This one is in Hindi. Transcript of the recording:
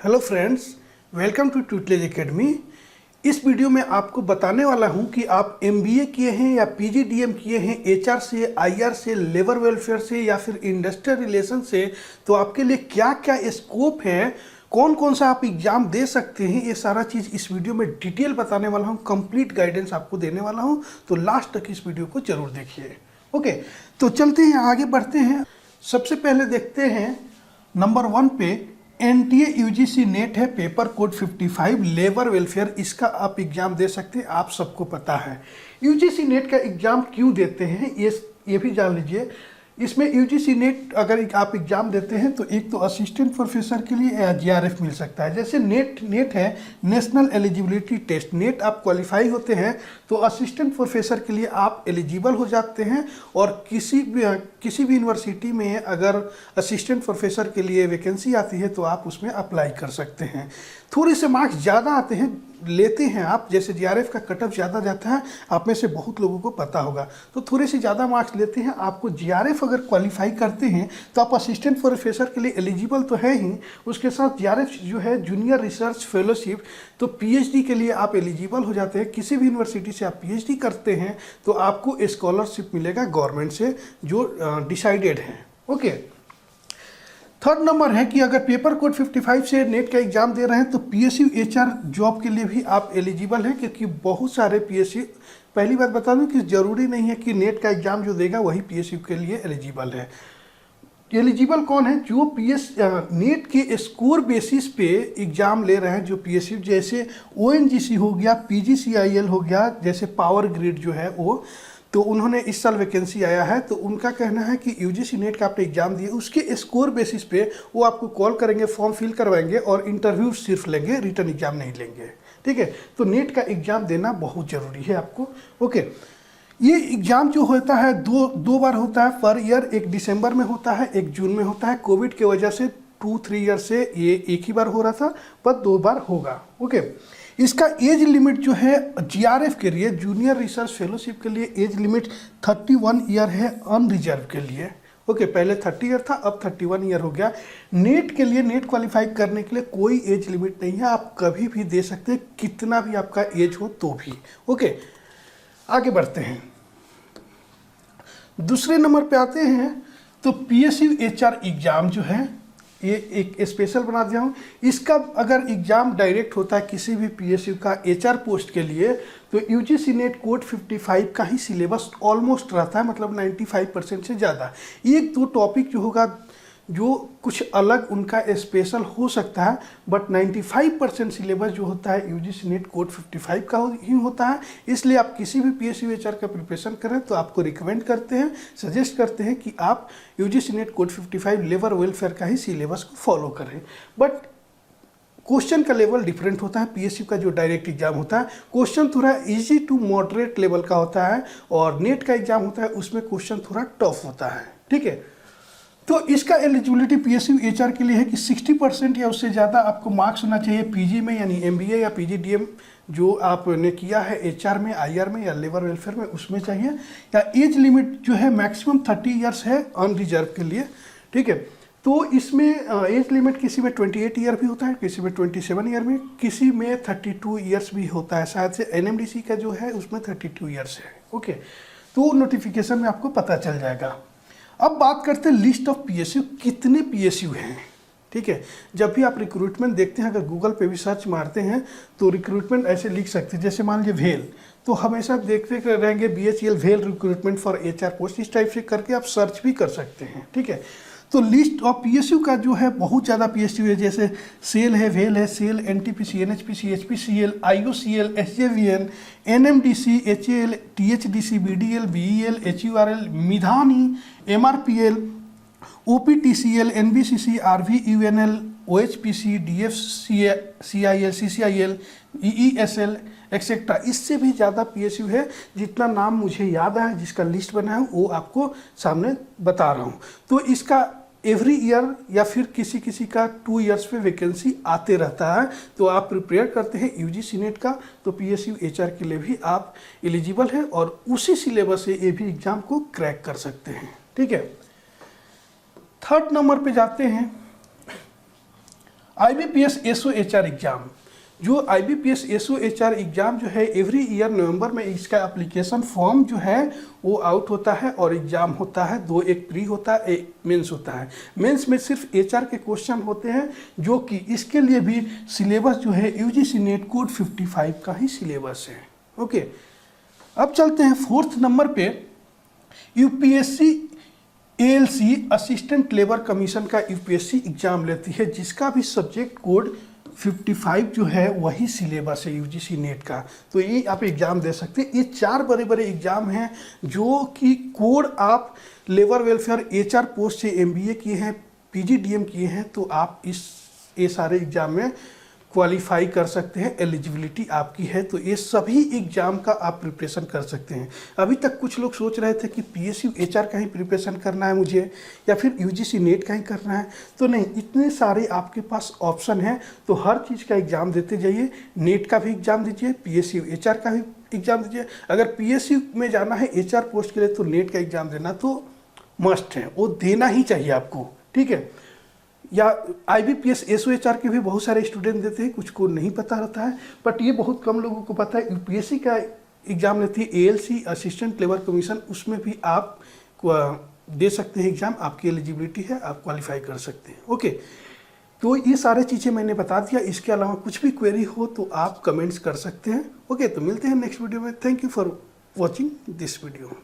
Hello friends, welcome to Tutelage Academy. इस वीडियो में आपको बताने वाला हूं कि आप एमबीए किए हैं या पीजीडीएम किए हैं एचआर से, आईआर से, लेबर वेलफेयर से या फिर इंडस्ट्रियल रिलेशन से, तो आपके लिए क्या क्या स्कोप है, कौन कौन सा आप एग्जाम दे सकते हैं, ये सारा चीज़ इस वीडियो में डिटेल बताने वाला हूं। कंप्लीट गाइडेंस आपको देने वाला हूं, तो लास्ट तक इस वीडियो को जरूर देखिए। ओके, तो चलते हैं, आगे बढ़ते हैं। सबसे पहले देखते हैं नंबर 1 पे एनटीए यूजीसी नेट है, पेपर कोड 55 लेबर वेलफेयर। इसका आप एग्जाम दे सकते हैं, आप सबको पता है। यूजीसी नेट का एग्जाम क्यों देते हैं ये भी जान लीजिए। इसमें यूजीसी नेट अगर आप एग्जाम देते हैं तो एक तो असिस्टेंट प्रोफेसर के लिए जीआरएफ मिल सकता है। जैसे नेट है, नेशनल एलिजिबिलिटी टेस्ट। नेट आप क्वालिफाई होते हैं तो असिस्टेंट प्रोफेसर के लिए आप एलिजिबल हो जाते हैं, और किसी भी यूनिवर्सिटी में अगर असिस्टेंट प्रोफेसर के लिए वैकेंसी आती है तो आप उसमें अप्लाई कर सकते हैं। थोड़े से मार्क्स ज़्यादा आते हैं, लेते हैं आप, जैसे जीआरएफ का कट ऑफ ज़्यादा जाता है, आप में से बहुत लोगों को पता होगा, तो थोड़े से ज़्यादा मार्क्स लेते हैं। आपको जीआरएफ अगर क्वालिफाई करते हैं तो आप असिस्टेंट प्रोफेसर के लिए एलिजिबल तो है ही, उसके साथ जीआरएफ जो है जूनियर रिसर्च फेलोशिप, तो पीएचडी के लिए आप एलिजिबल हो जाते हैं। किसी भी यूनिवर्सिटी से आप पीएचडी करते हैं तो आपको स्कॉलरशिप मिलेगा गवर्नमेंट से, जो डिसाइडेड है। ओके, थर्ड नंबर है कि अगर पेपर कोड 55 से नेट का एग्जाम दे रहे हैं तो पीएसयू एचआर जॉब के लिए भी आप एलिजिबल हैं, क्योंकि बहुत सारे पीएसयू, पहली बात बता दूं कि ज़रूरी नहीं है कि नेट का एग्जाम जो देगा वही पीएसयू के लिए एलिजिबल है। एलिजिबल कौन है? जो नेट के स्कोर बेसिस पे एग्ज़ाम ले रहे हैं, जो पीएसयू, जैसे ओएनजीसी हो गया, पीजीसीआईएल हो गया, जैसे पावर ग्रिड जो है वो, तो उन्होंने इस साल वैकेंसी आया है, तो उनका कहना है कि यूजीसी नेट का आपने एग्जाम दिए, उसके स्कोर बेसिस पे वो आपको कॉल करेंगे, फॉर्म फिल करवाएंगे और इंटरव्यू सिर्फ लेंगे, रिटर्न एग्जाम नहीं लेंगे। ठीक है, तो नेट का एग्जाम देना बहुत ज़रूरी है आपको। ओके, ये एग्ज़ाम जो होता है दो बार होता है पर ईयर। एक दिसंबर में होता है, एक जून में होता है। कोविड की वजह से 2-3 ईयर से ये एक ही बार हो रहा था, पर 2 बार होगा। ओके, इसका एज लिमिट जो है जीआरएफ के लिए, जूनियर रिसर्च फेलोशिप के लिए एज लिमिट 31 ईयर है अनरिजर्व के लिए। ओके, पहले 30 ईयर था, अब 31 ईयर हो गया। नेट के लिए, नेट क्वालिफाई करने के लिए कोई एज लिमिट नहीं है, आप कभी भी दे सकते हैं, कितना भी आपका एज हो तो भी। ओके, आगे बढ़ते हैं। दूसरे नंबर पे आते हैं तो पीएसयू एचआर एग्जाम जो है, ये एक स्पेशल बना दिया हूँ। इसका अगर एग्ज़ाम डायरेक्ट होता है किसी भी पीएसयू का एचआर पोस्ट के लिए, तो यूजीसी नेट कोड 55 का ही सिलेबस ऑलमोस्ट रहता है, मतलब 95% से ज़्यादा। एक दो टॉपिक जो होगा जो कुछ अलग उनका स्पेशल हो सकता है, बट 95% सिलेबस जो होता है यूजीसी नेट कोड 55 का ही होता है। इसलिए आप किसी भी पीएसयू एचआर का प्रिपरेशन करें तो आपको रिकमेंड करते हैं, सजेस्ट करते हैं कि आप UGC net code 55 labour welfare का ही सिलेबस को फॉलो करें। बट क्वेश्चन का लेवल डिफरेंट होता है। पीएसयू का जो डायरेक्ट एग्जाम होता है, क्वेश्चन थोड़ा इजी टू मॉडरेट लेवल का होता है, और नेट का एग्जाम होता है उसमें क्वेश्चन थोड़ा टफ होता है। ठीक है, तो इसका एलिजिबिलिटी पीएसयू एचआर के लिए है कि 60% या उससे ज़्यादा आपको मार्क्स होना चाहिए पीजी में, यानी एमबीए या पीजीडीएम जो आपने किया है एचआर में, आईआर में या लेबर वेलफेयर में, उसमें चाहिए। या एज लिमिट जो है मैक्सिमम 30 ईयर्स है अनरिजर्व के लिए। ठीक है, तो इसमें एज लिमिट किसी में 28 ईयर भी होता है, किसी में 27 ईयर में, किसी में 32 ईयर्स भी होता है। शायद से एनएमडीसी का जो है उसमें 32 ईयर्स है। ओके, तो नोटिफिकेशन में आपको पता चल जाएगा। अब बात करते हैं लिस्ट ऑफ पीएसयू, कितने पीएसयू हैं। ठीक है, जब भी आप रिक्रूटमेंट देखते हैं, अगर गूगल पे भी सर्च मारते हैं तो रिक्रूटमेंट ऐसे लिख सकते हैं, जैसे मान लीजिए भेल, तो हमेशा देखते रहेंगे बीएचईएल भेल रिक्रूटमेंट फॉर एचआर पोस्ट, इस टाइप से करके आप सर्च भी कर सकते हैं। ठीक है, तो लिस्ट ऑफ पीएसयू का जो है बहुत ज़्यादा पीएसयू है, जैसे सेल है, भेल है, SAIL, NTPC, NHPC, HPCL, IOCL, SJVN, NMDC, HAL, THDC, BDL, BEL, HURL, Midhani, MRPL, OPTCL, NBCC, RVUNL, OHPC, DFCIL, CCIL, EESL etcetera. इससे भी ज़्यादा पीएसयू है, जितना नाम मुझे याद है, जिसका लिस्ट बना है वो आपको सामने बता रहा हूँ। तो इसका एवरी ईयर या फिर किसी किसी का 2 ईयर्स पे वैकेंसी आते रहता है। तो आप प्रिपेयर करते हैं यूजीसी नेट का, तो पीएसयू एचआर के लिए भी आप एलिजिबल हैं, और उसी सिलेबस से ये भी एग्ज़ाम को क्रैक कर सकते हैं। ठीक है, थर्ड नंबर पे जाते हैं। IBPS SOHR एग्जाम, जो IBPS SOHR एग्जाम जो है एवरी ईयर नवंबर में इसका एप्लीकेशन फॉर्म जो है वो आउट होता है और एग्जाम होता है। दो, एक प्री होता है, एक मेंस होता है। मेंस में सिर्फ HR के क्वेश्चन होते हैं, जो कि इसके लिए भी सिलेबस जो है UGC नेट कोड 55 का ही सिलेबस है। ओके, अब चलते हैं 4th नंबर पे। UPSC ALC assistant labour commission का UPSC एग्जाम लेती है, जिसका भी सब्जेक्ट कोड 55 जो है वही सिलेबस है UGC नेट का। तो ये आप एग्ज़ाम दे सकते हैं। ये 4 बड़े बड़े एग्ज़ाम हैं जो कि कोड आप लेबर वेलफेयर HR पोस्ट से MBA किए हैं, PGDM किए हैं, तो आप ये सारे एग्ज़ाम में क्वालिफाई कर सकते हैं, एलिजिबिलिटी आपकी है। तो ये सभी एग्ज़ाम का आप प्रिपरेशन कर सकते हैं। अभी तक कुछ लोग सोच रहे थे कि PSU HR का ही प्रिपरेशन करना है मुझे या फिर UGC नेट का ही करना है, तो नहीं, इतने सारे आपके पास ऑप्शन हैं। तो हर चीज़ का एग्ज़ाम देते जाइए। नेट का भी एग्ज़ाम दीजिए, PSU HR का भी एग्ज़ाम दीजिए। अगर PSU में जाना है HR पोस्ट के लिए तो नेट का एग्ज़ाम देना तो मस्ट है, वो देना ही चाहिए आपको, ठीक है। या IBPS SOHR के भी बहुत सारे स्टूडेंट देते हैं, कुछ को नहीं पता रहता है, बट ये बहुत कम लोगों को पता है। UPSC का एग्ज़ाम लेती है ALC असिस्टेंट लेबर कमीशन, उसमें भी आप दे सकते हैं एग्ज़ाम, आपकी एलिजिबिलिटी है, आप क्वालिफाई कर सकते हैं। ओके, तो ये सारे चीज़ें मैंने बता दिया। इसके अलावा कुछ भी क्वेरी हो तो आप कमेंट्स कर सकते हैं। ओके, तो मिलते हैं नेक्स्ट वीडियो में। Thank you for watching this video.